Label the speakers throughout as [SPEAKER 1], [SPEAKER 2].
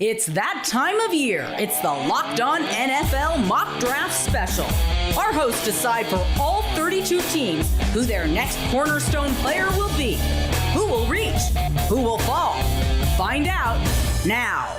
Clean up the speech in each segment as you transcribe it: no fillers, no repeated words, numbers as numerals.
[SPEAKER 1] It's that time of year. It's the Locked On NFL Mock Draft Special. Our hosts decide for all 32 teams who their next cornerstone player will be. Who will reach? Who will fall? Find out now.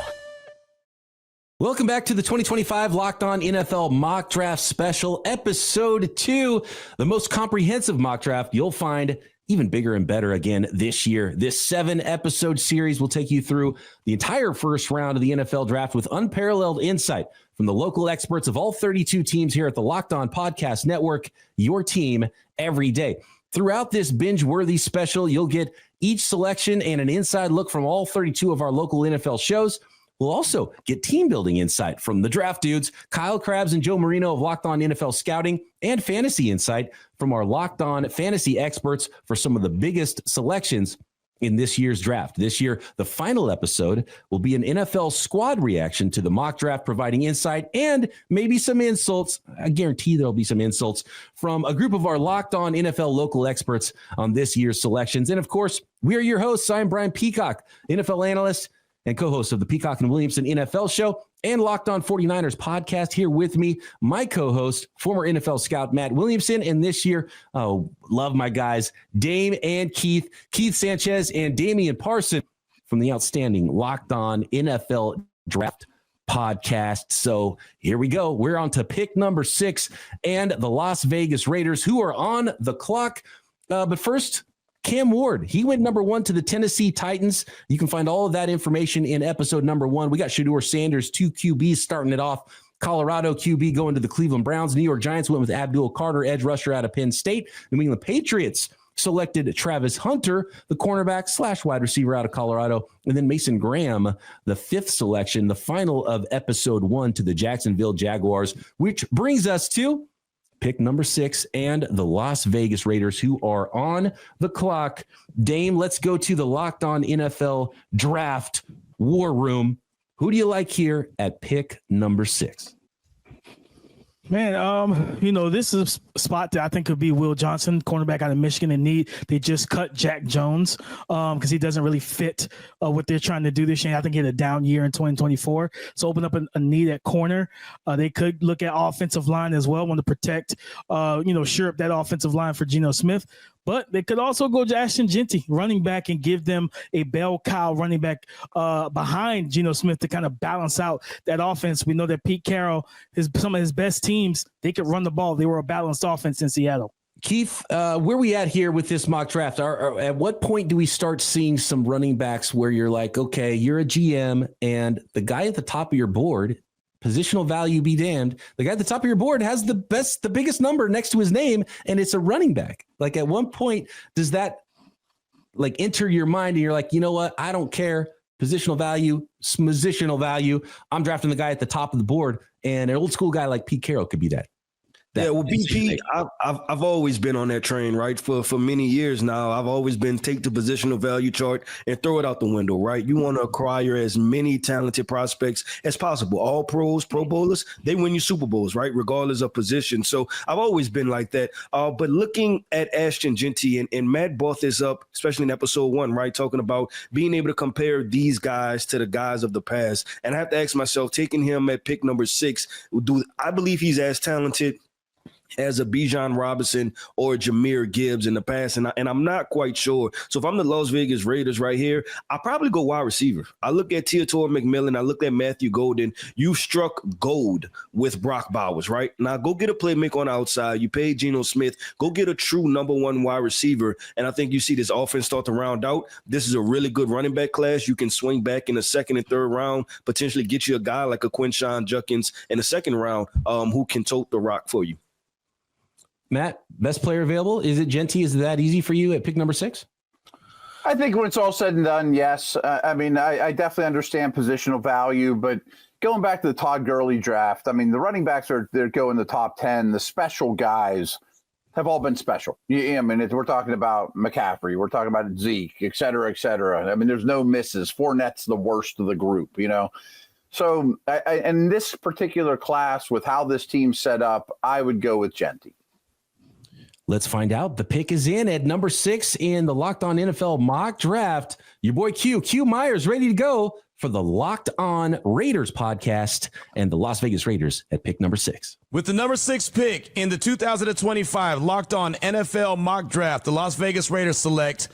[SPEAKER 2] Welcome back to the 2025 Locked On NFL Mock Draft Special, Episode 2, the most comprehensive mock draft you'll find, even bigger and better again this year. This 7-episode series will take you through the entire first round of the NFL draft with unparalleled insight from the local experts of all 32 teams here at the Locked On Podcast Network, your team every day. Throughout this binge-worthy special, you'll get each selection and an inside look from all 32 of our local NFL shows. We'll also get team-building insight from the draft dudes, Kyle Krabs and Joe Marino of Locked On NFL Scouting, and fantasy insight from our Locked On fantasy experts for some of the biggest selections in this year's draft. This year, the final episode will be an NFL squad reaction to the mock draft, providing insight and maybe some insults. I guarantee there'll be some insults from a group of our Locked On NFL local experts on this year's selections. And of course, we are your hosts. I'm Brian Peacock, NFL analyst and co-host of the Peacock and Williamson NFL show and Locked On 49ers podcast. Here with me, my co-host, former NFL scout Matt Williamson, and this year, love my guys, Dame and Keith Sanchez and Damian Parson from the outstanding Locked On NFL Draft podcast. So here we go. We're on to pick number 6 and the Las Vegas Raiders, who are on the clock. But first, Cam Ward, he went number 1 to the Tennessee Titans. You can find all of that information in episode number 1. We got Shedeur Sanders, 2 QBs starting it off. Colorado QB going to the Cleveland Browns. New York Giants went with Abdul Carter, edge rusher out of Penn State. New England Patriots selected Travis Hunter, the cornerback / wide receiver out of Colorado. And then Mason Graham, the 5th selection, the final of episode 1 to the Jacksonville Jaguars, which brings us to pick number 6 and the Las Vegas Raiders, who are on the clock. Dame, let's go to the Locked On NFL Draft War Room. Who do you like here at pick number 6?
[SPEAKER 3] Man, this is a spot that I think could be Will Johnson, cornerback out of Michigan in need. They just cut Jack Jones because he doesn't really fit what they're trying to do this year. I think he had a down year in 2024. So open up a need at corner. They could look at offensive line as well, want to protect, shore up that offensive line for Geno Smith. But they could also go to Ashton Jeanty, running back, and give them a bell cow running back behind Geno Smith to kind of balance out that offense. We know that Pete Carroll, some of his best teams, they could run the ball. They were a balanced offense in Seattle.
[SPEAKER 2] Keith, where we at here with this mock draft? At what point do we start seeing some running backs where you're like, okay, you're a GM and the guy at the top of your board, positional value be damned, the guy at the top of your board has the biggest number next to his name, and it's a running back. Like, at one point, does that like enter your mind and you're like, you know what? I don't care. Positional value. I'm drafting the guy at the top of the board, and an old school guy like Pete Carroll could be that.
[SPEAKER 4] Yeah, well, BP, I've always been on that train, right? For many years now, I've always been take the positional value chart and throw it out the window, right? You want to acquire as many talented prospects as possible. All pros, Pro Bowlers, they win you Super Bowls, right? Regardless of position. So I've always been like that. But looking at Ashton Jeanty, and Matt brought this up, especially in episode 1, right? Talking about being able to compare these guys to the guys of the past. And I have to ask myself, taking him at pick number 6, I believe he's as talented as a Bijan Robinson or Jahmyr Gibbs in the past, and I'm not quite sure. So if I'm the Las Vegas Raiders right here, I'll probably go wide receiver. I look at Tetairoa McMillan. I look at Matthew Golden. You struck gold with Brock Bowers, right? Now go get a playmaker on the outside. You paid Geno Smith. Go get a true number 1 wide receiver, and I think you see this offense start to round out. This is a really good running back class. You can swing back in the 2nd and 3rd round, potentially get you a guy like a Quinshon Judkins in the 2nd round who can tote the rock for you.
[SPEAKER 2] Matt, best player available? Is it Jeanty? Is it that easy for you at pick number 6?
[SPEAKER 5] I think when it's all said and done, yes. I definitely understand positional value, but going back to the Todd Gurley draft, the running backs they're going the top 10. The special guys have all been special. We're talking about McCaffrey, we're talking about Zeke, et cetera, et cetera. There's no misses. Fournette's the worst of the group, So in this particular class, with how this team's set up, I would go with Jeanty.
[SPEAKER 2] Let's find out. The pick is in at number 6 in the Locked On NFL mock draft. Your boy Q Myers, ready to go for the Locked On Raiders podcast and the Las Vegas Raiders at pick number 6.
[SPEAKER 6] With the number 6 pick in the 2025 Locked On NFL mock draft, the Las Vegas Raiders select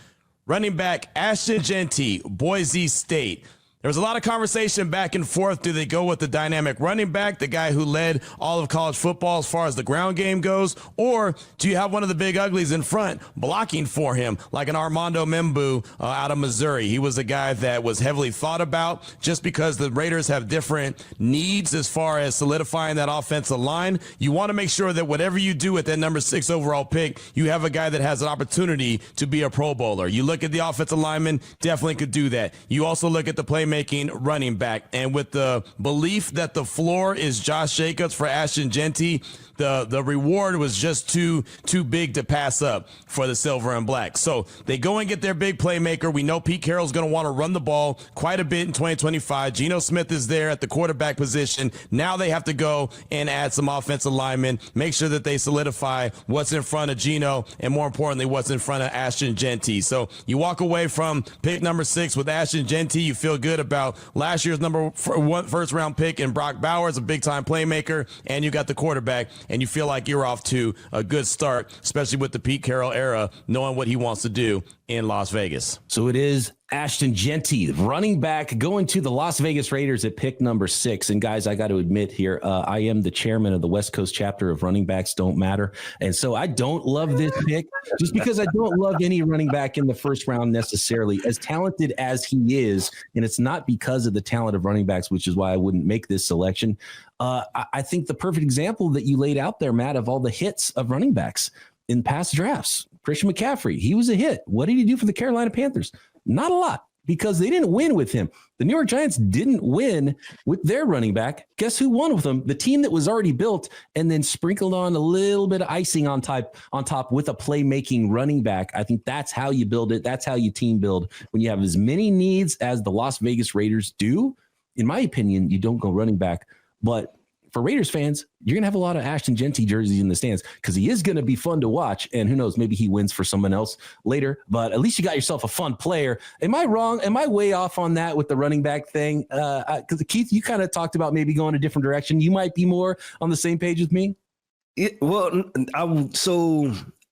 [SPEAKER 6] running back Ashton Jeanty, Boise State. There was a lot of conversation back and forth. Do they go with the dynamic running back, the guy who led all of college football as far as the ground game goes? Or do you have one of the big uglies in front blocking for him, like an Armand Membou out of Missouri? He was a guy that was heavily thought about just because the Raiders have different needs as far as solidifying that offensive line. You want to make sure that whatever you do with that number 6 overall pick, you have a guy that has an opportunity to be a Pro Bowler. You look at the offensive lineman, definitely could do that. You also look at the playmaking running back, and with the belief that the floor is Josh Jacobs for Ashton Jeanty, the reward was just too big to pass up for the silver and black. So they go and get their big playmaker. We know Pete Carroll's going to want to run the ball quite a bit in 2025. Geno Smith is there at the quarterback position. Now they have to go and add some offensive linemen, make sure that they solidify what's in front of Geno, and more importantly, what's in front of Ashton Jeanty. So you walk away from pick number 6 with Ashton Jeanty. You feel good about last year's first round pick in Brock Bowers, a big time playmaker, and you got the quarterback, and you feel like you're off to a good start, especially with the Pete Carroll era, knowing what he wants to do in Las Vegas.
[SPEAKER 2] So it is Ashton Jeanty, running back, going to the Las Vegas Raiders at pick number 6. And guys, I got to admit here, I am the chairman of the West Coast chapter of Running Backs Don't Matter. And so I don't love this pick just because I don't love any running back in the first round necessarily, as talented as he is. And it's not because of the talent of running backs, which is why I wouldn't make this selection. I think the perfect example that you laid out there, Matt, of all the hits of running backs in past drafts, Christian McCaffrey, he was a hit. What did he do for the Carolina Panthers? Not a lot, because they didn't win with him. The New York Giants didn't win with their running back. Guess who won with them? The team that was already built and then sprinkled on a little bit of icing on top with a playmaking running back. I think that's how you build it. That's how you team build. When you have as many needs as the Las Vegas Raiders do, in my opinion, you don't go running back. But for Raiders fans, you're going to have a lot of Ashton Jeanty jerseys in the stands because he is going to be fun to watch. And who knows, maybe he wins for someone else later. But at least you got yourself a fun player. Am I wrong? Am I way off on that with the running back thing? Because Keith, you kind of talked about maybe going a different direction. You might be more on the same page with me.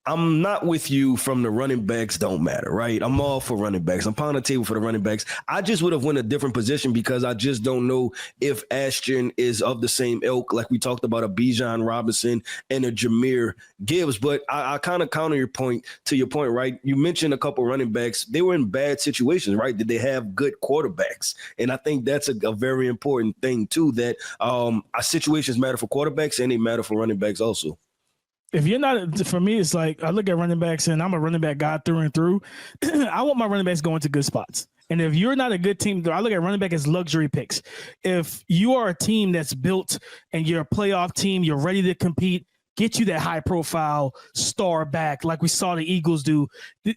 [SPEAKER 4] I'm not with you from the running backs don't matter, right? I'm all for running backs. I'm pounding the table for the running backs. I just would have went a different position because I just don't know if Ashton is of the same ilk, like we talked about a Bijan Robinson and a Jahmyr Gibbs. But I kind of counter your point, right? You mentioned a couple running backs. They were in bad situations, right? Did they have good quarterbacks? And I think that's a very important thing too, that our situations matter for quarterbacks and they matter for running backs also.
[SPEAKER 3] If you're not, for me, it's like I look at running backs and I'm a running back guy through and through. I want my running backs going to good spots. And if you're not a good team, I look at running back as luxury picks. If you are a team that's built and you're a playoff team, you're ready to compete, get you that high profile star back like we saw the Eagles do.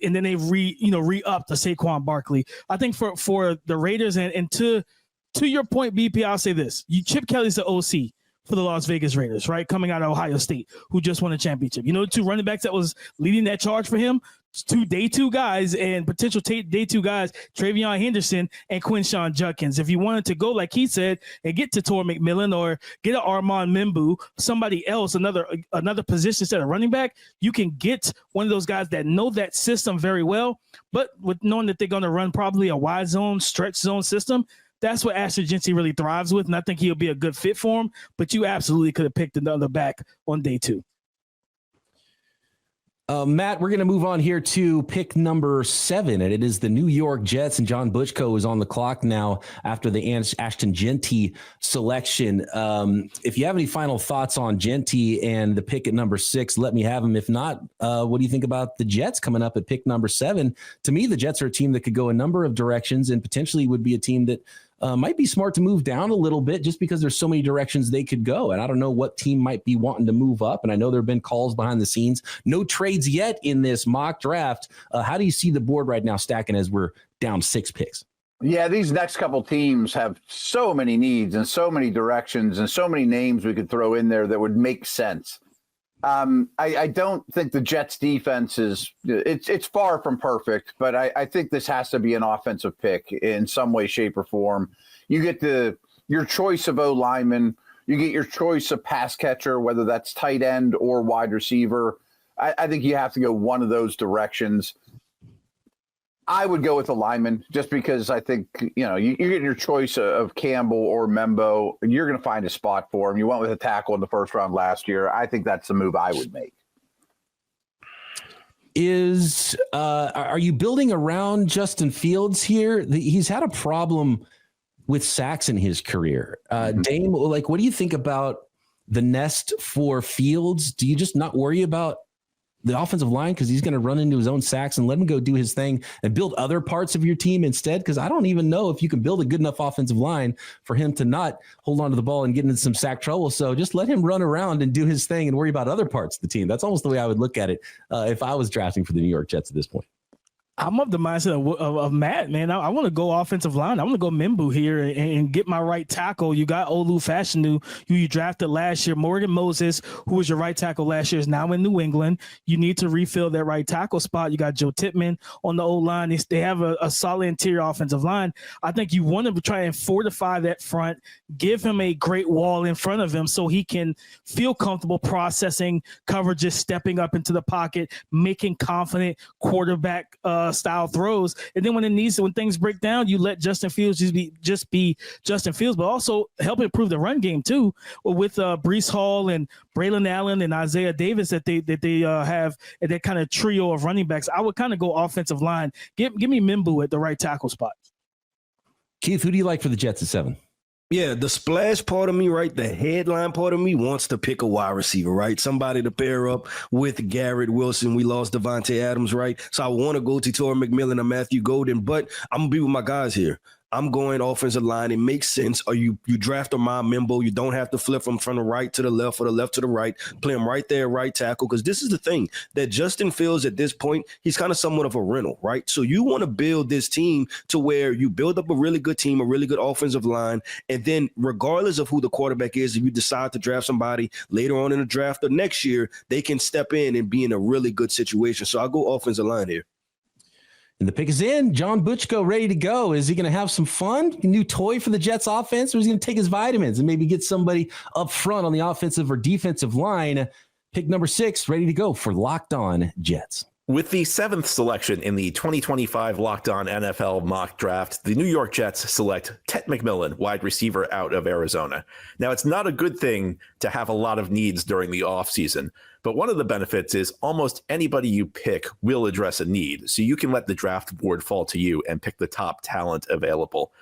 [SPEAKER 3] And then they re-upped the Saquon Barkley. I think for the Raiders and to your point, BP, I'll say this. Chip Kelly's the OC for the Las Vegas Raiders, right? Coming out of Ohio State, who just won a championship. You know, the 2 running backs that was leading that charge for him, 2 day 2 guys and potential day 2 guys, Travion Henderson and Quinshon Judkins. If you wanted to go, like he said, and get Tetairoa McMillan or get an Armand Membou, somebody else, another position instead of running back, you can get one of those guys that know that system very well, but with knowing that they're going to run probably a wide zone, stretch zone system, that's what Ashton Jeanty really thrives with, and I think he'll be a good fit for him. But you absolutely could have picked another back on day 2.
[SPEAKER 2] Matt, we're going to move on here to pick number 7, and it is the New York Jets, and John Butchko is on the clock now after the Ashton Jeanty selection. If you have any final thoughts on Jeanty and the pick at number 6, let me have them. If not, what do you think about the Jets coming up at pick number 7? To me, the Jets are a team that could go a number of directions and potentially would be a team that might be smart to move down a little bit just because there's so many directions they could go. And I don't know what team might be wanting to move up. And I know there have been calls behind the scenes. No trades yet in this mock draft. How do you see the board right now stacking as we're down 6 picks?
[SPEAKER 5] Yeah, these next couple teams have so many needs and so many directions and so many names we could throw in there that would make sense. I don't think the Jets defense it's far from perfect, but I think this has to be an offensive pick in some way, shape, or form. You get your choice of O-lineman, you get your choice of pass catcher, whether that's tight end or wide receiver. I think you have to go one of those directions. I would go with a lineman just because I think, you're getting your choice of Campbell or Membou. You're going to find a spot for him. You went with a tackle in the first round last year. I think that's the move I would make.
[SPEAKER 2] Are you building around Justin Fields here? He's had a problem with sacks in his career. Dame, what do you think about the nest for Fields? Do you just not worry about the offensive line because he's going to run into his own sacks and let him go do his thing and build other parts of your team instead? Because I don't even know if you can build a good enough offensive line for him to not hold on to the ball and get into some sack trouble. So just let him run around and do his thing and worry about other parts of the team. That's almost the way I would look at it if I was drafting for the New York Jets at this point.
[SPEAKER 3] I'm of the mindset of Matt, man. I want to go offensive line. I want to go Membou here and get my right tackle. You got Olu Fashanu, who you drafted last year. Morgan Moses, who was your right tackle last year, is now in New England. You need to refill that right tackle spot. You got Joe Tippmann on the O-line. They have a solid interior offensive line. I think you want to try and fortify that front, give him a great wall in front of him so he can feel comfortable processing coverages, stepping up into the pocket, making confident quarterback style throws. And then when things break down, you let Justin Fields just be Justin Fields, but also help improve the run game too with Breece Hall and Braylon Allen and Isaiah Davis that they have that kind of trio of running backs. I would kind of go offensive line. Give me Membou at the right tackle spot.
[SPEAKER 2] Keith, who do you like for the Jets at 7?
[SPEAKER 4] Yeah, the splash part of me, right? The headline part of me wants to pick a wide receiver, right? Somebody to pair up with Garrett Wilson. We lost Devontae Adams, right? So I want to go to Tetairoa McMillan or Matthew Golden, but I'm going to be with my guys here. I'm going offensive line. It makes sense. Or you draft Armand Membou. You don't have to flip from the right to the left or the left to the right. Play him right there, right tackle. Because this is the thing that Justin Fields at this point, he's kind of somewhat of a rental, right? So you want to build this team to where you build up a really good team, a really good offensive line. And then regardless of who the quarterback is, if you decide to draft somebody later on in the draft or next year, they can step in and be in a really good situation. So I'll go offensive line here.
[SPEAKER 2] And the pick is in. John Butchko ready to go. Is he going to have some fun? A new toy for the Jets offense? Or is he going to take his vitamins and maybe get somebody up front on the offensive or defensive line? Pick number 6, ready to go for Locked On Jets.
[SPEAKER 7] With the 7th selection in the 2025 Locked On NFL mock draft, the New York Jets select Tetairoa McMillan, wide receiver out of Arizona. Now, it's not a good thing to have a lot of needs during the offseason, but one of the benefits is almost anybody you pick will address a need, so you can let the draft board fall to you and pick the top talent available.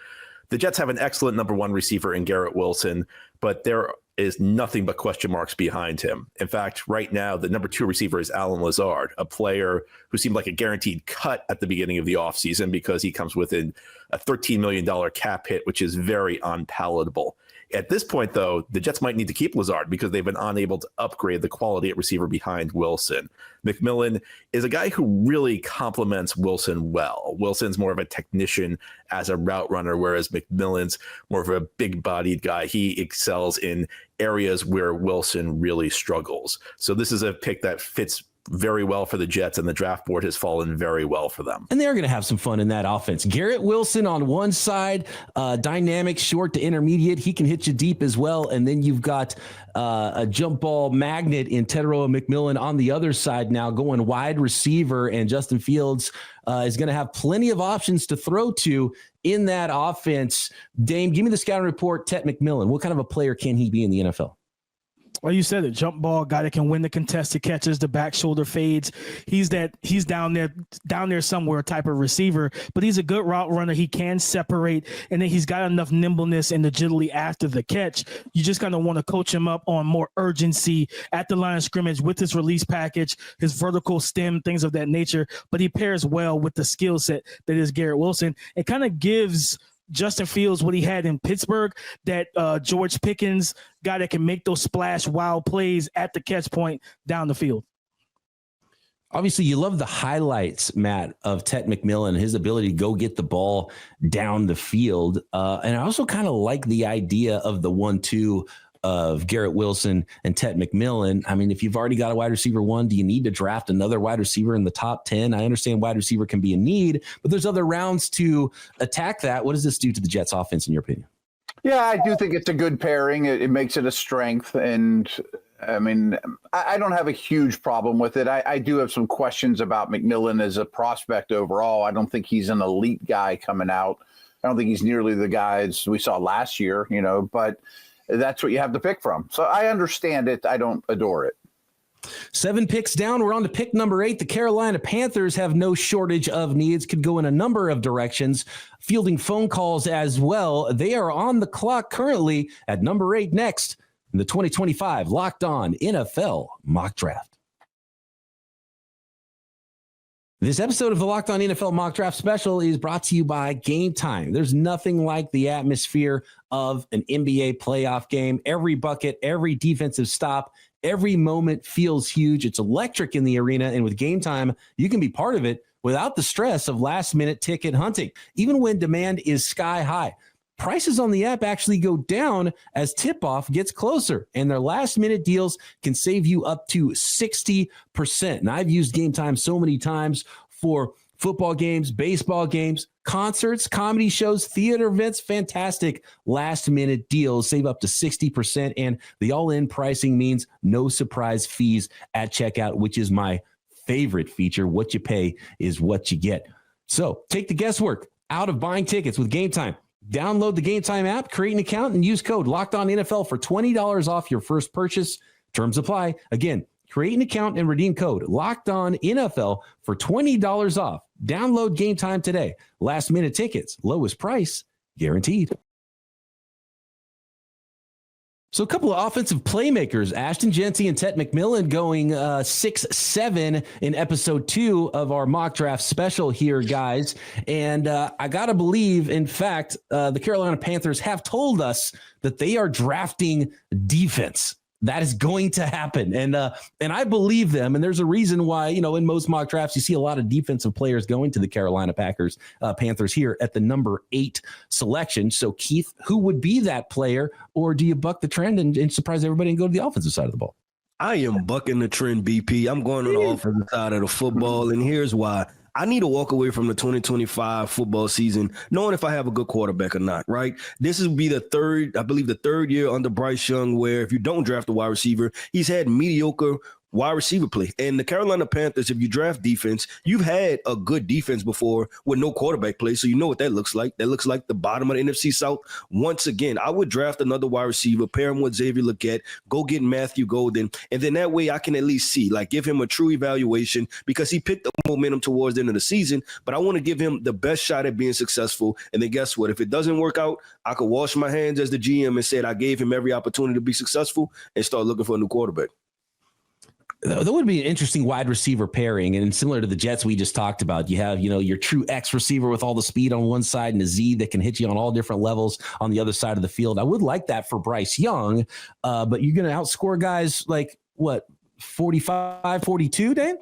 [SPEAKER 7] The Jets have an excellent number 1 receiver in Garrett Wilson, but there is nothing but question marks behind him. In fact, right now, the number 2 receiver is Allen Lazard, a player who seemed like a guaranteed cut at the beginning of the offseason because he comes within a $13 million cap hit, which is very unpalatable. At this point, though, the Jets might need to keep Lazard because they've been unable to upgrade the quality at receiver behind Wilson. McMillan is a guy who really complements Wilson well. Wilson's more of a technician as a route runner, whereas McMillan's more of a big-bodied guy. He excels in areas where Wilson really struggles. So this is a pick that fits very well for the Jets, and the draft board has fallen very well for them.
[SPEAKER 2] And they're going to have some fun in that offense. Garrett Wilson on one side, dynamic, short to intermediate. He can hit you deep as well. And then you've got a jump ball magnet in Tetairoa McMillan on the other side now, going wide receiver, and Justin Fields is going to have plenty of options to throw to in that offense. Dame, give me the scouting report. Tetairoa McMillan, what kind of a player can he be in the NFL?
[SPEAKER 3] Well, you said it, jump ball guy that can win the contested catches, the back shoulder fades. He's down there somewhere type of receiver, but he's a good route runner. He can separate, and then he's got enough nimbleness and agility after the catch. You just kind of want to coach him up on more urgency at the line of scrimmage with his release package, his vertical stem, things of that nature. But he pairs well with the skill set that is Garrett Wilson. It kind of gives Justin Fields what he had in Pittsburgh, that George Pickens guy that can make those splash wild plays at the catch point down the field.
[SPEAKER 2] Obviously, you love the highlights, Matt, of Tetairoa McMillan, his ability to go get the ball down the field. And I also kind of like the idea of the 1-2 of Garrett Wilson and Tetairoa McMillan. I mean, if you've already got a wide receiver 1, do you need to draft another wide receiver in the top 10? I understand wide receiver can be a need, but there's other rounds to attack that. What does this do to the Jets offense in your opinion?
[SPEAKER 5] Yeah, I do think it's a good pairing. It makes it a strength. And I mean, I don't have a huge problem with it. I do have some questions about McMillan as a prospect overall. I don't think he's an elite guy coming out. I don't think he's nearly the guys we saw last year, but that's what you have to pick from. So I understand it. I don't adore it.
[SPEAKER 2] 7 picks down. We're on to pick number 8. The Carolina Panthers have no shortage of needs, could go in a number of directions, fielding phone calls as well. They are on the clock currently at number 8 next in the 2025 Locked On NFL Mock Draft. This episode of the Locked On NFL Mock Draft Special is brought to you by Gametime. There's nothing like the atmosphere of an NBA playoff game. Every bucket, every defensive stop, every moment feels huge. It's electric in the arena, and with Gametime, you can be part of it without the stress of last-minute ticket hunting, even when demand is sky high. Prices on the app actually go down as tip-off gets closer, and their last-minute deals can save you up to 60%. And I've used Gametime so many times for football games, baseball games, concerts, comedy shows, theater events, fantastic last-minute deals. Save up to 60%, and the all-in pricing means no surprise fees at checkout, which is my favorite feature. What you pay is what you get. So take the guesswork out of buying tickets with Gametime. Download the Gametime app, create an account, and use code LOCKEDONNFL for $20 off your first purchase. Terms apply. Again, create an account and redeem code LOCKEDONNFL for $20 off. Download Gametime today. Last minute tickets, lowest price guaranteed. So a couple of offensive playmakers, Ashton Jeanty and Tetairoa McMillan going 6-7 in episode 2 of our mock draft special here, guys. And I got to believe, in fact, the Carolina Panthers have told us that they are drafting defense. That is going to happen. And I believe them. And there's a reason why, in most mock drafts, you see a lot of defensive players going to the Carolina Panthers here at the number 8 selection. So, Keith, who would be that player? Or do you buck the trend and surprise everybody and go to the offensive side of the ball?
[SPEAKER 4] I am bucking the trend, BP. I'm going on the offensive side of the football. And here's why. I need to walk away from the 2025 football season knowing if I have a good quarterback or not, right? This will be the third year under Bryce Young where if you don't draft a wide receiver, he's had mediocre wide receiver play. And the Carolina Panthers, if you draft defense, you've had a good defense before with no quarterback play. So you know what that looks like. That looks like the bottom of the NFC South. Once again, I would draft another wide receiver, pair him with Xavier Legette, go get Matthew Golden. And then that way I can at least see, give him a true evaluation because he picked up momentum towards the end of the season. But I want to give him the best shot at being successful. And then guess what? If it doesn't work out, I could wash my hands as the GM and said I gave him every opportunity to be successful and start looking for a new quarterback.
[SPEAKER 2] That would be an interesting wide receiver pairing. And similar to the Jets we just talked about, you have, your true X receiver with all the speed on one side and a Z that can hit you on all different levels on the other side of the field. I would like that for Bryce Young, but you're going to outscore guys 45, 42, Dan?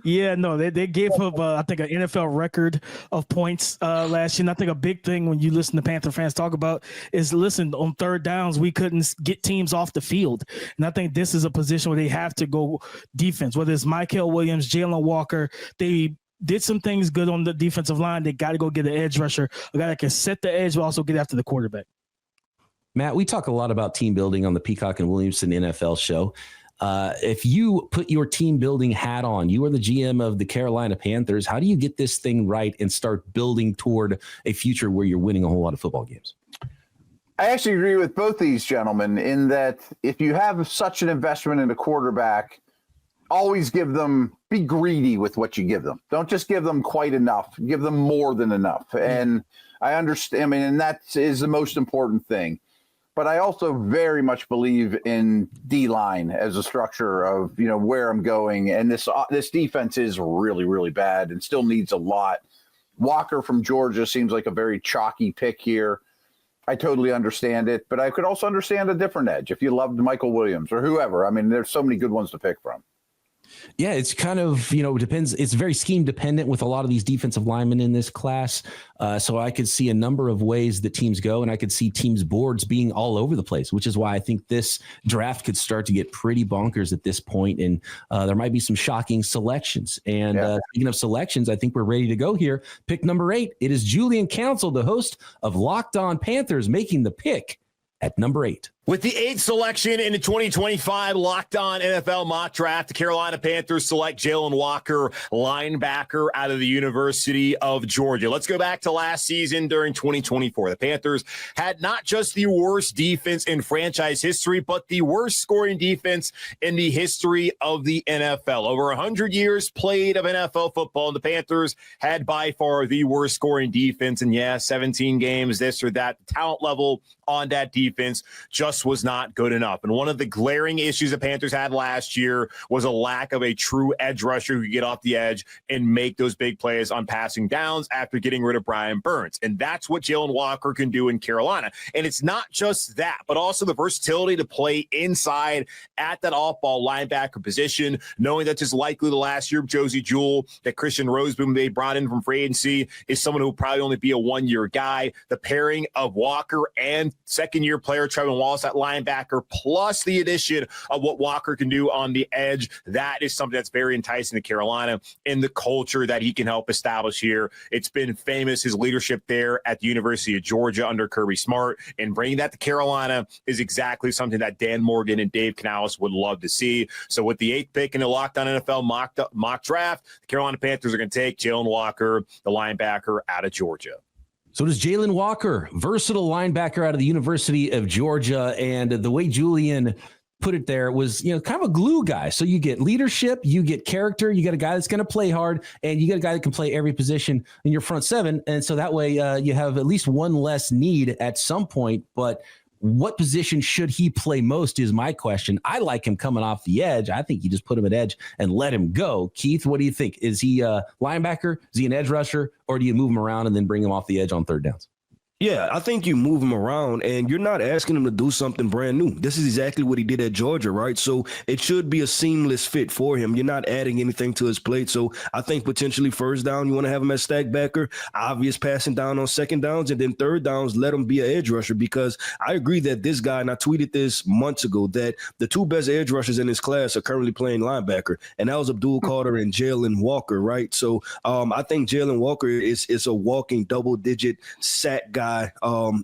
[SPEAKER 3] Yeah, no, they gave up, I think, an NFL record of points last year. And I think a big thing when you listen to Panther fans talk about is, on third downs, we couldn't get teams off the field. And I think this is a position where they have to go defense, whether it's Michael Williams, Jalon Walker. They did some things good on the defensive line. They got to go get an edge rusher, a guy that can set the edge but also get after the quarterback.
[SPEAKER 2] Matt, we talk a lot about team building on the Peacock and Williamson NFL show. If you put your team building hat on, you are the GM of the Carolina Panthers. How do you get this thing right and start building toward a future where you're winning a whole lot of football games?
[SPEAKER 5] I actually agree with both these gentlemen in that if you have such an investment in a quarterback, always be greedy with what you give them. Don't just give them quite enough. Give them more than enough. And I understand, and that is the most important thing. But I also very much believe in D-line as a structure of, where I'm going. And this defense is really, really bad and still needs a lot. Walker from Georgia seems like a very chalky pick here. I totally understand it. But I could also understand a different edge if you loved Michael Williams or whoever. There's so many good ones to pick from.
[SPEAKER 2] Yeah, it's kind of, depends. It's very scheme dependent with a lot of these defensive linemen in this class. So I could see a number of ways that teams go, and I could see teams' boards being all over the place, which is why I think this draft could start to get pretty bonkers at this point. And there might be some shocking selections. And speaking of selections, I think we're ready to go here. Pick number 8. It is Julian Council, the host of Locked On Panthers, making the pick at number 8.
[SPEAKER 8] With the 8th selection in the 2025 Locked On NFL Mock Draft, the Carolina Panthers select Jalon Walker, linebacker out of the University of Georgia. Let's go back to last season during 2024. The Panthers had not just the worst defense in franchise history, but the worst scoring defense in the history of the NFL. Over 100 years played of NFL football, and the Panthers had by far the worst scoring defense. And 17 games, this or that. The talent level on that defense just was not good enough. And one of the glaring issues the Panthers had last year was a lack of a true edge rusher who could get off the edge and make those big plays on passing downs after getting rid of Brian Burns. And that's what Jalon Walker can do in Carolina. And it's not just that, but also the versatility to play inside at that off-ball linebacker position, knowing that just likely the last year of Josie Jewell, that Christian Roseboom they brought in from free agency is someone who will probably only be a one-year guy. The pairing of Walker and second-year player Trevin Wallace at linebacker, plus the addition of what Walker can do on the edge, that is something that's very enticing to Carolina and the culture that he can help establish here. It's been famous, his leadership there at the University of Georgia under Kirby Smart, and bringing that to Carolina is exactly something that Dan Morgan and Dave Canales would love to see. So with the 8th pick in the Locked On NFL mock draft, the Carolina Panthers are going to take Jalon Walker, the linebacker out of Georgia.
[SPEAKER 2] So does Jalon Walker, versatile linebacker out of the University of Georgia. And the way Julian put it there was, kind of a glue guy. So you get leadership, you get character, you got a guy that's going to play hard, and you got a guy that can play every position in your front seven. And so that way you have at least one less need at some point. But what position should he play most is my question. I like him coming off the edge. I think you just put him at edge and let him go. Keith, what do you think? Is he a linebacker? Is he an edge rusher? Or do you move him around and then bring him off the edge on third downs?
[SPEAKER 4] Yeah, I think you move him around and you're not asking him to do something brand new. This is exactly what he did at Georgia, right? So it should be a seamless fit for him. You're not adding anything to his plate. So I think potentially first down, you want to have him as stack backer, obvious passing down on second downs, and then third downs, let him be an edge rusher, because I agree that this guy, and I tweeted this months ago, that the two best edge rushers in this class are currently playing linebacker, and that was Abdul Carter and Jalon Walker, right? So I think Jalon Walker is a walking double-digit sack guy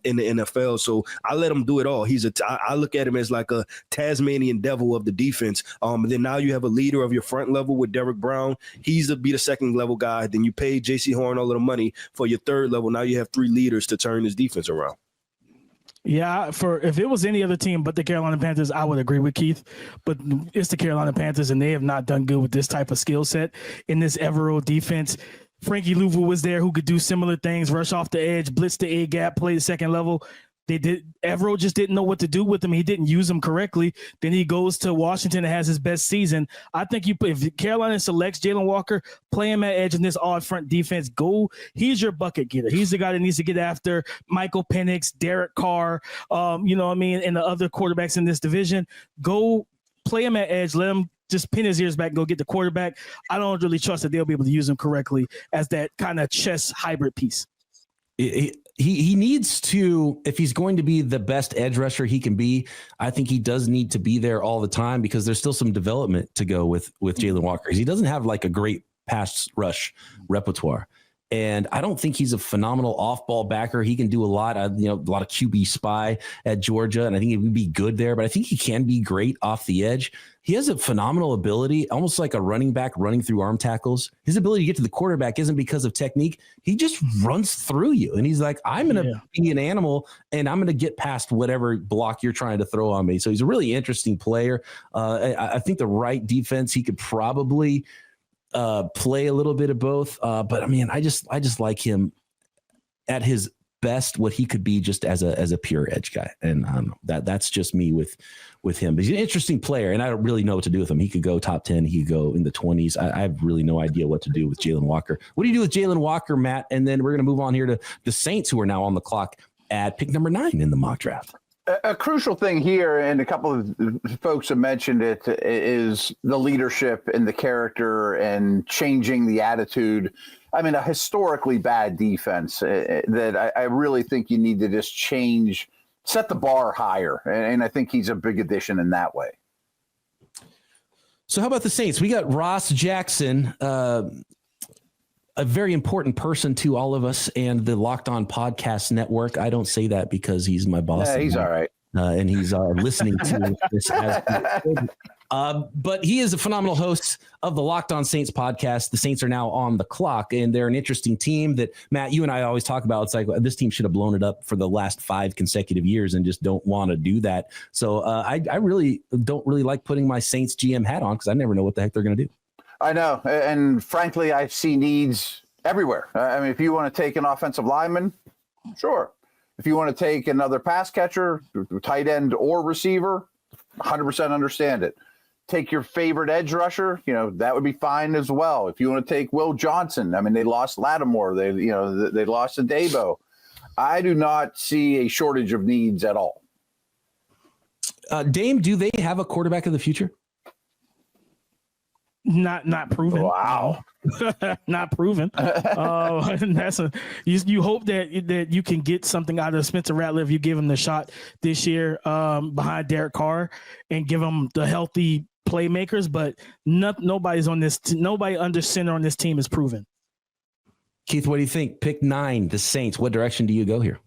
[SPEAKER 4] in the NFL. So I let him do it all. I look at him as like a Tasmanian devil of the defense. And then now you have a leader of your front level with Derek Brown. He's to be the second level guy. Then you pay J.C. Horn all of the money for your third level. Now you have 3 leaders to turn this defense around.
[SPEAKER 3] Yeah, if it was any other team but the Carolina Panthers, I would agree with Keith. But it's the Carolina Panthers, and they have not done good with this type of skill set in this Evero defense. Frankie Louvu was there who could do similar things, rush off the edge, blitz the A-gap, play the second level. Evero just didn't know what to do with him. He didn't use him correctly. Then he goes to Washington and has his best season. I think if Carolina selects Jalon Walker, play him at edge in this odd front defense, he's your bucket getter. He's the guy that needs to get after Michael Penix, Derek Carr, and the other quarterbacks in this division. Go play him at edge, let him just pin his ears back and go get the quarterback. I don't really trust that they'll be able to use him correctly as that kind of chess hybrid piece.
[SPEAKER 2] He needs to, if he's going to be the best edge rusher he can be, I think he does need to be there all the time, because there's still some development to go with Jalon Walker. He doesn't have like a great pass rush repertoire. And I don't think he's a phenomenal off-ball backer. He can do a lot of QB spy at Georgia, and I think he would be good there. But I think he can be great off the edge. He has a phenomenal ability, almost like a running back running through arm tackles. His ability to get to the quarterback isn't because of technique. He just runs through you, and he's like, I'm going to be an animal, and I'm going to get past whatever block you're trying to throw on me. So he's a really interesting player. I think the right defense, he could probably play a little bit of both. But I mean, I just like him at his best, what he could be just as a pure edge guy. And that's just me with him. But he's an interesting player, and I don't really know what to do with him. He could go top 10. He could go in the 20s. I have really no idea what to do with Jalon Walker. What do you do with Jalon Walker, Matt? And then we're going to move on here to the Saints, who are now on the clock at pick number 9 in the mock draft.
[SPEAKER 5] A crucial thing here, and a couple of folks have mentioned it, is the leadership and the character and changing the attitude. I mean, a historically bad defense that I really think you need to just change, set the bar higher. And I think he's a big addition in that way.
[SPEAKER 2] So how about the Saints? We got Ross Jackson, a very important person to all of us and the Locked On Podcast Network. I don't say that because he's my boss.
[SPEAKER 5] Yeah, he's all right.
[SPEAKER 2] And he's listening to this. But he is a phenomenal host of the Locked On Saints podcast. The Saints are now on the clock, and they're an interesting team that, Matt, you and I always talk about. It's like, this team should have blown it up for the last 5 consecutive years and just don't want to do that. So I really don't really like putting my Saints GM hat on because I never know what the heck they're going to do.
[SPEAKER 5] I know. And frankly, I see needs everywhere. I mean, if you want to take an offensive lineman, sure. If you want to take another pass catcher, tight end or receiver, 100% understand it. Take your favorite edge rusher, that would be fine as well. If you want to take Will Johnson, I mean, they lost Lattimore, they lost Adebo. I do not see a shortage of needs at all.
[SPEAKER 2] Dame, do they have a quarterback of the future?
[SPEAKER 3] Not proven.
[SPEAKER 5] Wow.
[SPEAKER 3] Not proven. That's you hope that you can get something out of Spencer Rattler if you give him the shot this year behind Derek Carr and give him the healthy playmakers, but nobody under center on this team is proven.
[SPEAKER 2] Keith, what do you think? Pick 9, the Saints. What direction do you go here?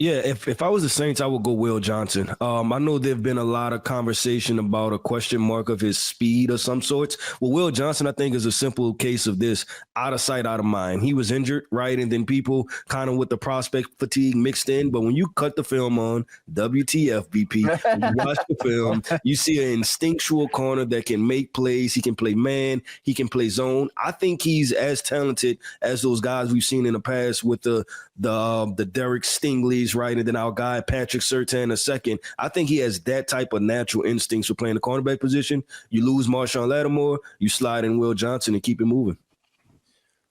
[SPEAKER 4] Yeah, if I was the Saints, I would go Will Johnson. I know there've been a lot of conversation about a question mark of his speed of some sorts. Well, Will Johnson, I think, is a simple case of this: out of sight, out of mind. He was injured, right? And then people kind of with the prospect fatigue mixed in. But when you cut the film on, WTF, BP, when you watch the film, you see an instinctual corner that can make plays. He can play man. He can play zone. I think he's as talented as those guys we've seen in the past with the Derek Stingley, right? And then our guy, Patrick Surtain, a second. I think he has that type of natural instincts for playing the cornerback position. You lose Marshawn Lattimore, you slide in Will Johnson and keep it moving.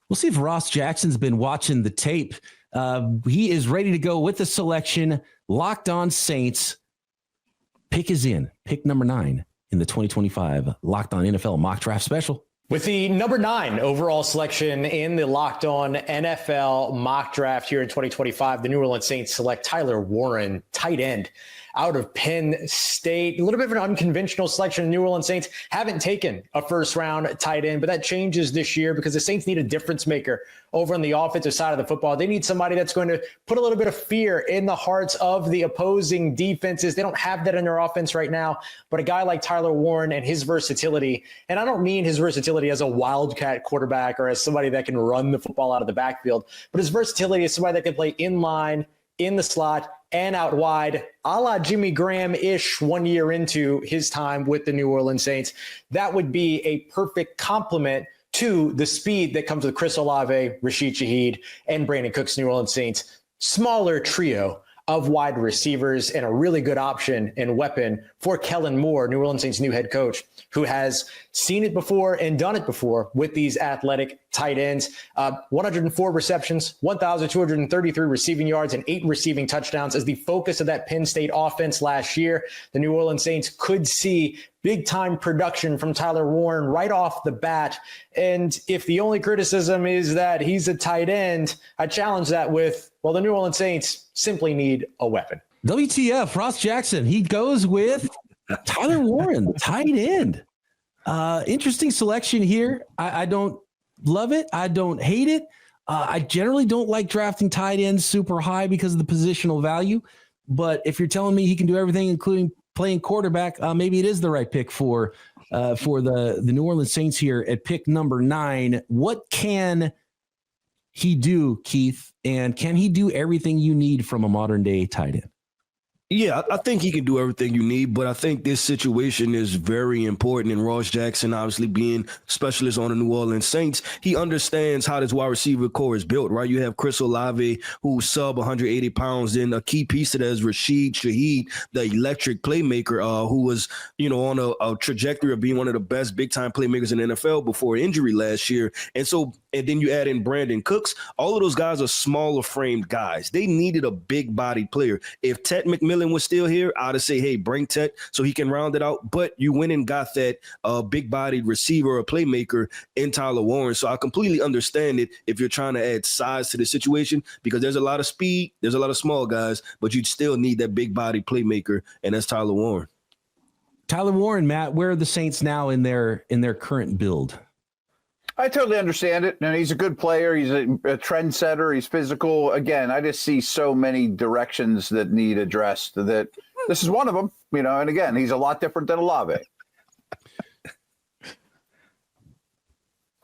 [SPEAKER 2] We'll see if Ross Jackson's been watching the tape. He is ready to go with the selection. Locked On Saints. Pick is in. Pick number 9 in the 2025 Locked On NFL Mock Draft Special.
[SPEAKER 9] With the number 9 overall selection in the Locked On NFL mock draft here in 2025, the New Orleans Saints select Tyler Warren, tight end out of Penn State. A little bit of an unconventional selection. The New Orleans Saints haven't taken a first-round tight end, but that changes this year because the Saints need a difference maker over on the offensive side of the football. They need somebody that's going to put a little bit of fear in the hearts of the opposing defenses. They don't have that in their offense right now, but a guy like Tyler Warren and his versatility, and I don't mean his versatility as a wildcat quarterback or as somebody that can run the football out of the backfield, but his versatility as somebody that can play in line, in the slot, and out wide, a la Jimmy Graham-ish 1 year into his time with the New Orleans Saints. That would be a perfect complement to the speed that comes with Chris Olave, Rashid Shaheed, and Brandon Cooks' New Orleans Saints. Smaller trio of wide receivers and a really good option and weapon for Kellen Moore, New Orleans Saints' new head coach, who has seen it before and done it before with these athletic tight ends. 104 receptions, 1,233 receiving yards, and 8 receiving touchdowns as the focus of that Penn State offense last year. The New Orleans Saints could see big-time production from Tyler Warren right off the bat. And if the only criticism is that he's a tight end, I challenge that with, well, the New Orleans Saints simply need a weapon.
[SPEAKER 2] WTF, Ross Jackson. He goes with Tyler Warren, the tight end. Interesting selection here. I don't love it. I don't hate it. I generally don't like drafting tight ends super high because of the positional value. But if you're telling me he can do everything, including playing quarterback, maybe it is the right pick for the New Orleans Saints here at pick number 9. What can he do, Keith? And can he do everything you need from a modern day tight end?
[SPEAKER 4] Yeah, I think he can do everything you need, but I think this situation is very important. And Ross Jackson, obviously being specialist on the New Orleans Saints, he understands how this wide receiver core is built, right? You have Chris Olave, who's sub 180 pounds. Then a key piece of that is Rashid Shaheed, the electric playmaker, who was, on a trajectory of being one of the best big-time playmakers in the NFL before injury last year. And so and then you add in Brandon Cooks. All of those guys are smaller framed guys. They needed a big bodied player. If Tet McMillan was still here, I'd say, hey, bring Tet so he can round it out. But you went and got that big bodied receiver or playmaker in Tyler Warren. So I completely understand it if you're trying to add size to the situation, because there's a lot of speed, there's a lot of small guys, but you'd still need that big bodied playmaker, and that's Tyler Warren.
[SPEAKER 2] Tyler Warren, Matt, where are the Saints now in their current build?
[SPEAKER 5] I totally understand it. And he's a good player. He's a trendsetter. He's physical. Again, I just see so many directions that need addressed that this is one of them, and again, he's a lot different than Olave.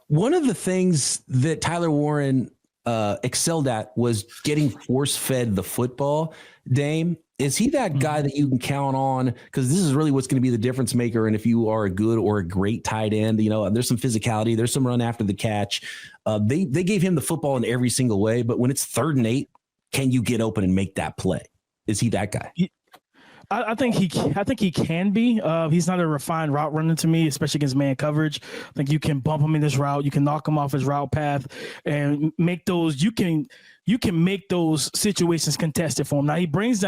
[SPEAKER 2] One of the things that Tyler Warren excelled at was getting force-fed the football. Dame, is he that guy that you can count on? Because this is really what's going to be the difference maker. And if you are a good or a great tight end, there's some physicality, there's some run after the catch. They gave him the football in every single way. But when it's 3rd and 8, can you get open and make that play? Is he that guy?
[SPEAKER 3] I think he can be. He's not a refined route runner to me, especially against man coverage. I think you can bump him in this route. You can knock him off his route path and make those. You can make those situations contested for him. Now he brings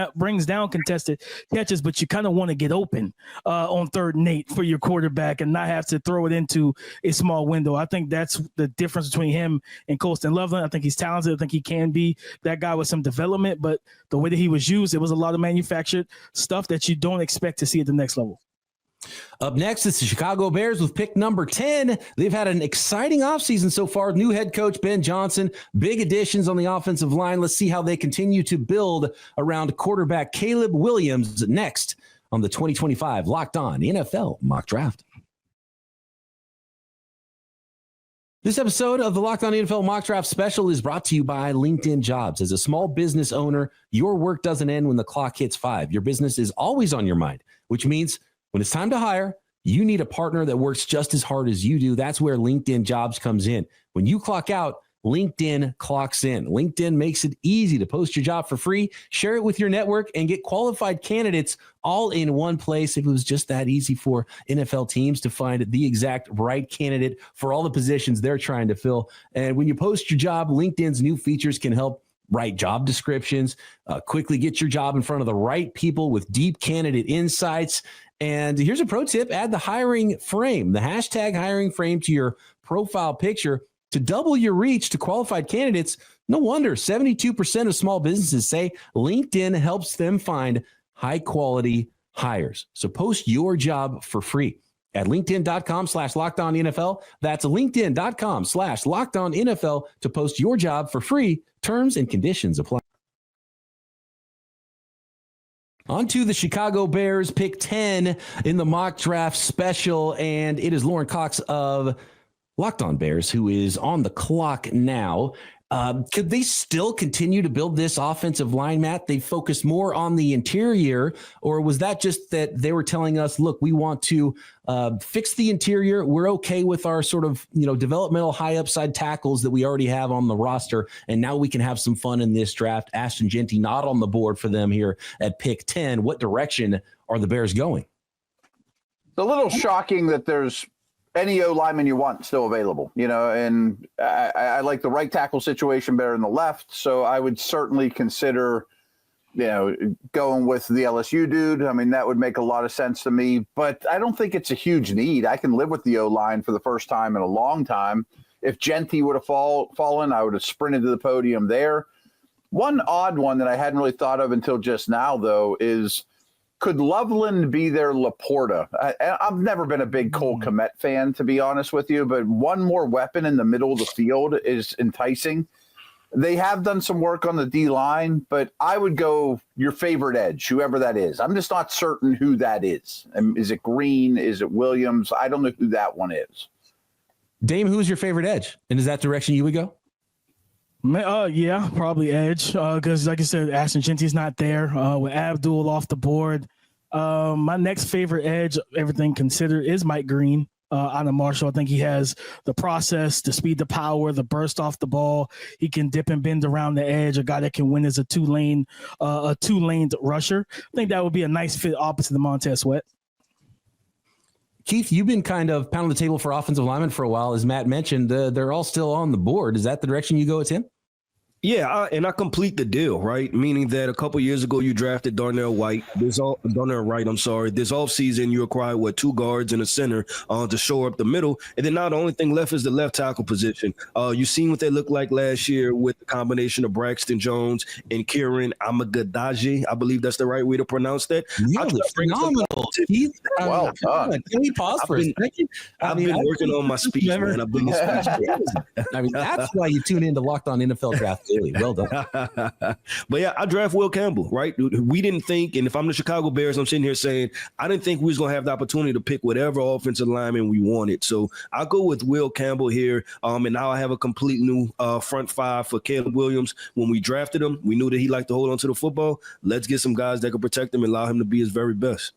[SPEAKER 3] down contested catches, but you kind of want to get open on 3rd and 8 for your quarterback and not have to throw it into a small window. I think that's the difference between him and Colston Loveland. I think he's talented. I think he can be that guy with some development, but the way that he was used, it was a lot of manufactured stuff that you don't expect to see at the next level.
[SPEAKER 2] Up next, it's the Chicago Bears with pick number 10. They've had an exciting offseason so far. New head coach Ben Johnson, big additions on the offensive line. Let's see how they continue to build around quarterback Caleb Williams next on the 2025 Locked On NFL Mock Draft. This episode of the Locked On NFL Mock Draft Special is brought to you by LinkedIn Jobs. As a small business owner, your work doesn't end when the clock hits 5. Your business is always on your mind, which means when it's time to hire, you need a partner that works just as hard as you do. That's where LinkedIn Jobs comes in. When you clock out, LinkedIn clocks in. LinkedIn makes it easy to post your job for free, share it with your network, and get qualified candidates all in one place. If it was just that easy for NFL teams to find the exact right candidate for all the positions they're trying to fill. And when you post your job, LinkedIn's new features can help write job descriptions, quickly get your job in front of the right people with deep candidate insights. And here's a pro tip: add the hiring frame, the hashtag hiring frame to your profile picture to double your reach to qualified candidates. No wonder 72% of small businesses say LinkedIn helps them find high quality hires. So post your job for free at linkedin.com/lockedonnfl. That's linkedin.com/lockedonnfl to post your job for free. Terms and conditions apply. On to the Chicago Bears, pick 10 in the mock draft special, and it is Lauren Cox of Locked On Bears who is on the clock now. Could they still continue to build this offensive line, Matt? They focused more on the interior, or was that just that they were telling us, look, we want to fix the interior. We're okay with our sort of, developmental high upside tackles that we already have on the roster, and now we can have some fun in this draft. Ashton Jeanty not on the board for them here at pick 10. What direction are the Bears going?
[SPEAKER 5] It's a little shocking that there's any O lineman you want still available, and I like the right tackle situation better than the left. So I would certainly consider, going with the LSU dude. I mean, that would make a lot of sense to me, but I don't think it's a huge need. I can live with the O line for the first time in a long time. If Jeanty would have fallen, I would have sprinted to the podium there. One odd one that I hadn't really thought of until just now, though, is could Loveland be their Laporta? I've never been a big Cole Kmet fan, to be honest with you, but one more weapon in the middle of the field is enticing. They have done some work on the D-line, but I would go your favorite edge, whoever that is. I'm just not certain who that is. Is it Green? Is it Williams? I don't know who that one is.
[SPEAKER 2] Dame, who's your favorite edge? And is that direction you would go?
[SPEAKER 3] Yeah, probably edge. Because like I said, Ashton Jeanty's not there. With Abdul off the board. My next favorite edge, everything considered, is Mike Green out of Marshall. I think he has the process, the speed, the power, the burst off the ball. He can dip and bend around the edge. A guy that can win as a two-laned rusher. I think that would be a nice fit opposite the Montez Sweat.
[SPEAKER 2] Keith, you've been kind of pounding the table for offensive linemen for a while. As Matt mentioned, they're all still on the board. Is that the direction you go with him?
[SPEAKER 4] Yeah, and I complete the deal, right? Meaning that a couple years ago you drafted Darnell Wright. This offseason you acquired 2 guards and a center to shore up the middle, and then now the only thing left is the left tackle position. You've seen what they looked like last year with the combination of Braxton Jones and Kieran Amagadaji. I believe that's the right way to pronounce that.
[SPEAKER 2] Really phenomenal. Keith,
[SPEAKER 5] well done.
[SPEAKER 2] Can we pause for a second?
[SPEAKER 4] I've been working on my speech, man. I've been a speech.
[SPEAKER 2] I mean, that's why you tune in to Locked On NFL Draft. Well done.
[SPEAKER 4] But yeah, I draft Will Campbell, right? We didn't think, and if I'm the Chicago Bears, I'm sitting here saying, I didn't think we was going to have the opportunity to pick whatever offensive lineman we wanted. So I'll go with Will Campbell here. And now I have a complete new front 5 for Caleb Williams. When we drafted him, we knew that he liked to hold on to the football. Let's get some guys that can protect him and allow him to be his very best.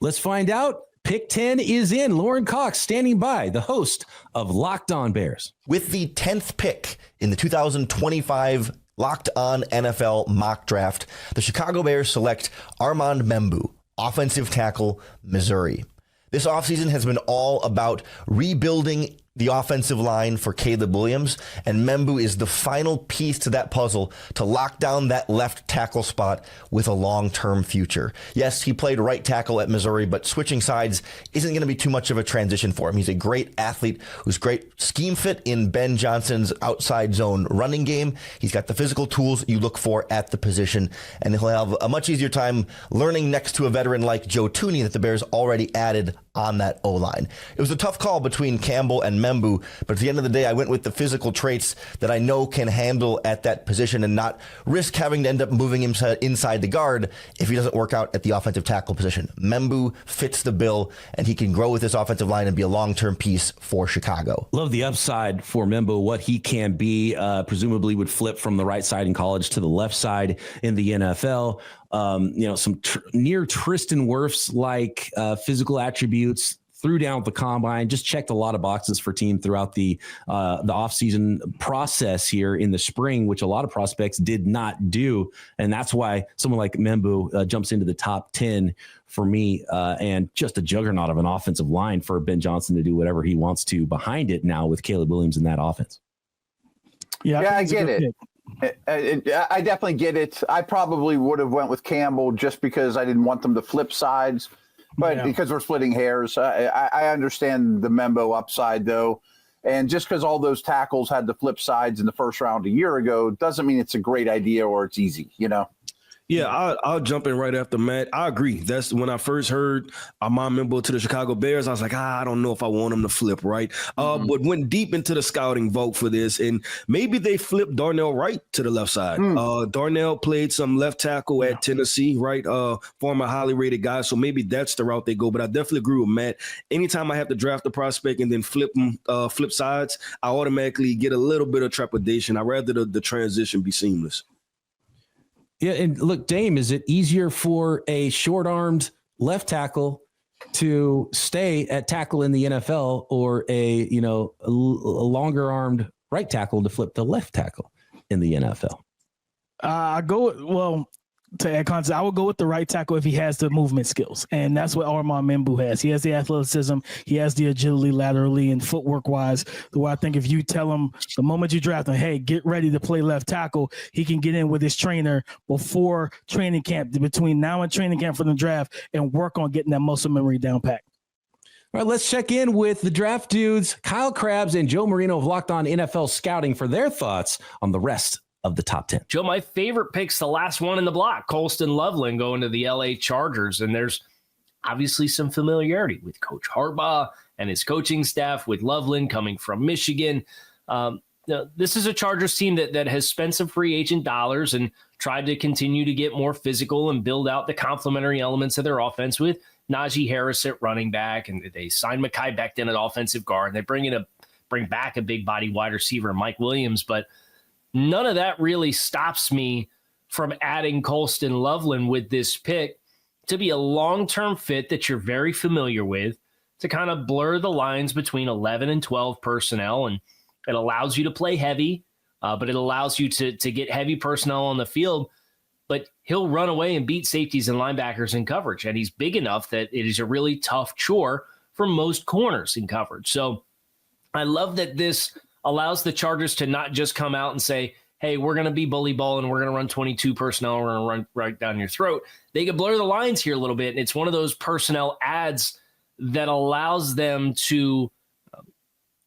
[SPEAKER 2] Let's find out. Pick 10 is in. Lauren Cox standing by, the host of Locked On Bears.
[SPEAKER 10] With the 10th pick in the 2025 Locked On NFL mock draft, the Chicago Bears select Armand Membou, offensive tackle, Missouri. This offseason has been all about rebuilding the offensive line for Caleb Williams, and Membou is the final piece to that puzzle to lock down that left tackle spot with a long-term future. Yes, he played right tackle at Missouri, but switching sides isn't going to be too much of a transition for him. He's a great athlete who's great scheme fit in Ben Johnson's outside zone running game. He's got the physical tools you look for at the position, and he'll have a much easier time learning next to a veteran like Joe Thuney that the Bears already added on that O-line. It was a tough call between Campbell and Membou, but at the end of the day, I went with the physical traits that I know can handle at that position and not risk having to end up moving him inside the guard if he doesn't work out at the offensive tackle position. Membou fits the bill, and he can grow with this offensive line and be a long-term piece for Chicago.
[SPEAKER 2] Love the upside for Membou, what he can be. Presumably would flip from the right side in college to the left side in the NFL. Some near Tristan Wirfs like physical attributes, threw down with the combine, just checked a lot of boxes for team throughout the offseason process here in the spring, which a lot of prospects did not do. And that's why someone like Membou jumps into the top 10 for me, and just a juggernaut of an offensive line for Ben Johnson to do whatever he wants to behind it now with Caleb Williams in that offense.
[SPEAKER 5] Yeah, I get it. I definitely get it. I probably would have went with Campbell just because I didn't want them to flip sides, but because we're splitting hairs, I understand the Membou upside though. And just because all those tackles had the flip sides in the first round a year ago doesn't mean it's a great idea or it's easy,
[SPEAKER 4] Yeah, I'll jump in right after Matt. I agree. That's when I first heard Armand Membou to the Chicago Bears. I was like, I don't know if I want him to flip, right? But went deep into the scouting vote for this, and maybe they flipped Darnell Wright to the left side. Darnell played some left tackle at Tennessee, right? Former highly rated guy, so maybe that's the route they go. But I definitely agree with Matt. Anytime I have to draft a prospect and then flip sides, I automatically get a little bit of trepidation. I'd rather the transition be seamless.
[SPEAKER 2] Yeah, and look, Dame, is it easier for a short-armed left tackle to stay at tackle in the NFL or a longer-armed right tackle to flip to left tackle in the NFL?
[SPEAKER 3] To add context, I would go with the right tackle if he has the movement skills, and that's what Armand Membou has. He has the athleticism, he has the agility laterally and footwork wise. The way I think if you tell him the moment you draft him, hey, get ready to play left tackle, he can get in with his trainer before training camp, between now and training camp for the draft, and work on getting that muscle memory down pat.
[SPEAKER 2] All right, let's check in with the draft dudes, Kyle Krabs and Joe Marino of Locked On NFL Scouting, for their thoughts on the rest of the top 10.
[SPEAKER 11] Joe, my favorite pick's the last one in the block, Colston Loveland going to the LA Chargers. And there's obviously some familiarity with Coach Harbaugh and his coaching staff, with Loveland coming from Michigan. This is a Chargers team that has spent some free agent dollars and tried to continue to get more physical and build out the complementary elements of their offense with Najee Harris at running back. And they signed Mekhi Becton at offensive guard. And they bring back a big body wide receiver, Mike Williams. But none of that really stops me from adding Colston Loveland with this pick to be a long-term fit that you're very familiar with, to kind of blur the lines between 11 and 12 personnel. And it allows you to play heavy, but it allows you to get heavy personnel on the field. But he'll run away and beat safeties and linebackers in coverage. And he's big enough that it is a really tough chore for most corners in coverage. So I love that this allows the Chargers to not just come out and say, hey, we're going to be bully ball and we're going to run 22 personnel. We're going to run right down your throat. They can blur the lines here a little bit. And it's one of those personnel ads that allows them to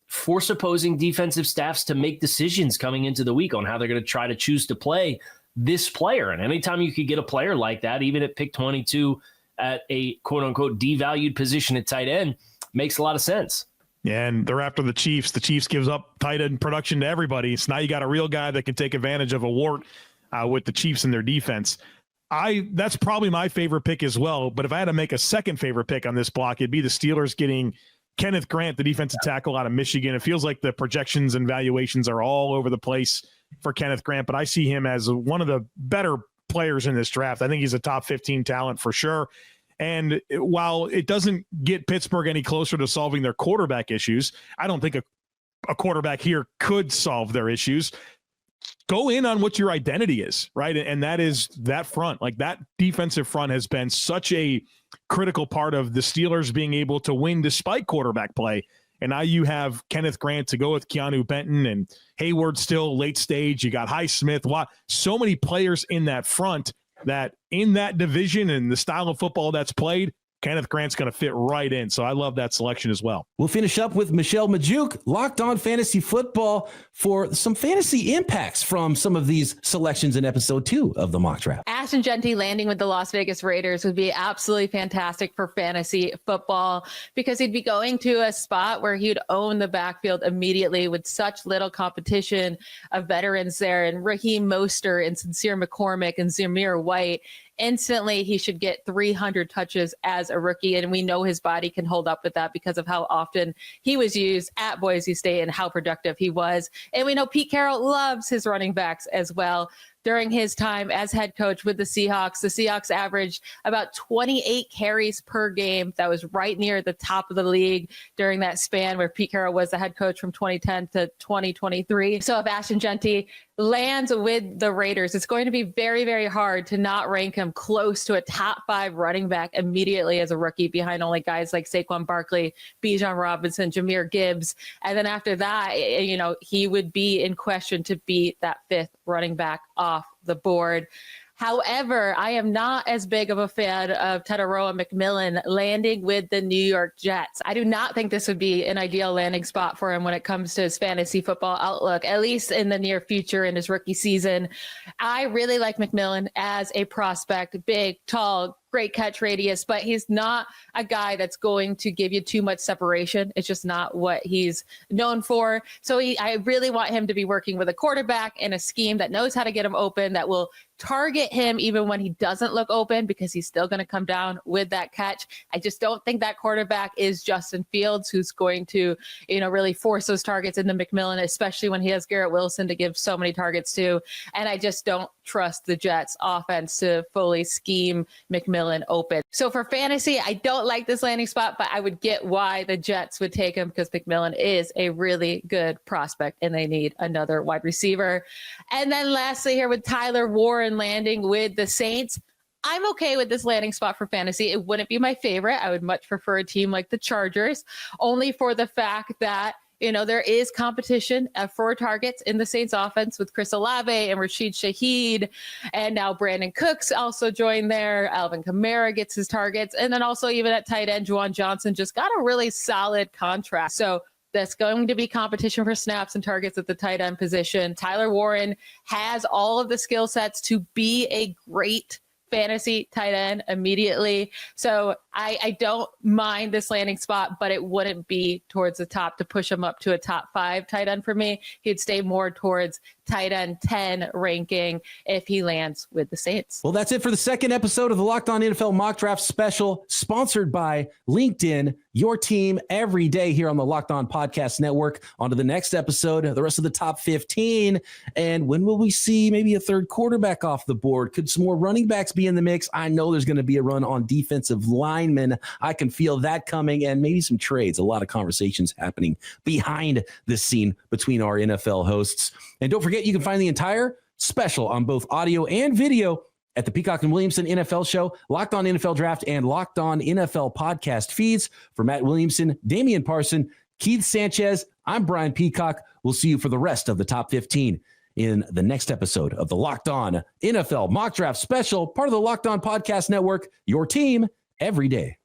[SPEAKER 11] force opposing defensive staffs to make decisions coming into the week on how they're going to try to choose to play this player. And anytime you could get a player like that, even at pick 22 at a quote unquote devalued position at tight end, makes a lot of sense.
[SPEAKER 12] Yeah, and they're after the Chiefs. The Chiefs gives up tight end production to everybody. So now you got a real guy that can take advantage of a wart with the Chiefs and their defense. That's probably my favorite pick as well. But if I had to make a second favorite pick on this block, it'd be the Steelers getting Kenneth Grant, the defensive tackle out of Michigan. It feels like the projections and valuations are all over the place for Kenneth Grant, but I see him as one of the better players in this draft. I think he's a top 15 talent for sure. And while it doesn't get Pittsburgh any closer to solving their quarterback issues, I don't think a quarterback here could solve their issues. Go in on what your identity is, right? And that is that front. Like, that defensive front has been such a critical part of the Steelers being able to win despite quarterback play. And now you have Kenneth Grant to go with Keanu Benton and Hayward still late stage. You got Highsmith. So many players in that front that in that division and the style of football that's played, Kenneth Grant's going to fit right in. So I love that selection as well.
[SPEAKER 2] We'll finish up with Michelle Majuk, Locked On Fantasy Football, for some fantasy impacts from some of these selections in episode 2 of the mock draft.
[SPEAKER 13] Ashton Jeanty landing with the Las Vegas Raiders would be absolutely fantastic for fantasy football because he'd be going to a spot where he'd own the backfield immediately with such little competition of veterans there, and Raheem Mostert and Sincere McCormick and Zamir White. Instantly, he should get 300 touches as a rookie, and we know his body can hold up with that because of how often he was used at Boise State and how productive he was. And we know Pete Carroll loves his running backs as well. During his time as head coach with the Seahawks averaged about 28 carries per game. That was right near the top of the league during that span where Pete Carroll was the head coach from 2010 to 2023. So if Ashton Jeanty lands with the Raiders, it's going to be very, very hard to not rank him close to a top 5 running back immediately as a rookie, behind only guys like Saquon Barkley, Bijan Robinson, Jahmyr Gibbs. And then after that, he would be in question to beat that 5th running back off the board. However, I am not as big of a fan of Tetairoa McMillan landing with the New York Jets. I do not think this would be an ideal landing spot for him when it comes to his fantasy football outlook, at least in the near future in his rookie season. I really like McMillan as a prospect, big, tall, great catch radius, but he's not a guy that's going to give you too much separation. It's just not what he's known for. So I really want him to be working with a quarterback in a scheme that knows how to get him open, that will target him even when he doesn't look open, because he's still going to come down with that catch. I just don't think that quarterback is Justin Fields, who's going to, really force those targets into McMillan, especially when he has Garrett Wilson to give so many targets to. And I just don't trust the Jets offense to fully scheme McMillan open. So for fantasy, I don't like this landing spot, but I would get why the Jets would take him, because McMillan is a really good prospect and they need another wide receiver. And then lastly here with Tyler Warren landing with the Saints, I'm okay with this landing spot for fantasy. It wouldn't be my favorite. I would much prefer a team like the Chargers, only for the fact that there is competition for targets in the Saints offense with Chris Olave and Rashid Shaheed. And now Brandon Cooks also joined there. Alvin Kamara gets his targets. And then also even at tight end, Juwan Johnson just got a really solid contract. So that's going to be competition for snaps and targets at the tight end position. Tyler Warren has all of the skill sets to be a great fantasy tight end immediately. So I don't mind this landing spot, but it wouldn't be towards the top to push him up to a top 5 tight end for me. He'd stay more towards tight end 10 ranking if he lands with the Saints.
[SPEAKER 2] Well, that's it for the second episode of the Locked On NFL Mock Draft Special, sponsored by LinkedIn, your team every day here on the Locked On Podcast Network. On to the next episode, the rest of the top 15. And when will we see maybe a third quarterback off the board? Could some more running backs be in the mix? I know there's going to be a run on defensive linemen. I can feel that coming, and maybe some trades. A lot of conversations happening behind the scene between our NFL hosts. And don't forget, you can find the entire special on both audio and video at the Peacock and Williamson NFL Show, Locked On NFL Draft, and Locked On NFL podcast feeds. For Matt Williamson, Damian Parson, Keith Sanchez, I'm Brian Peacock. We'll see you for the rest of the top 15 in the next episode of the Locked On NFL Mock Draft Special, part of the Locked On Podcast Network, your team every day.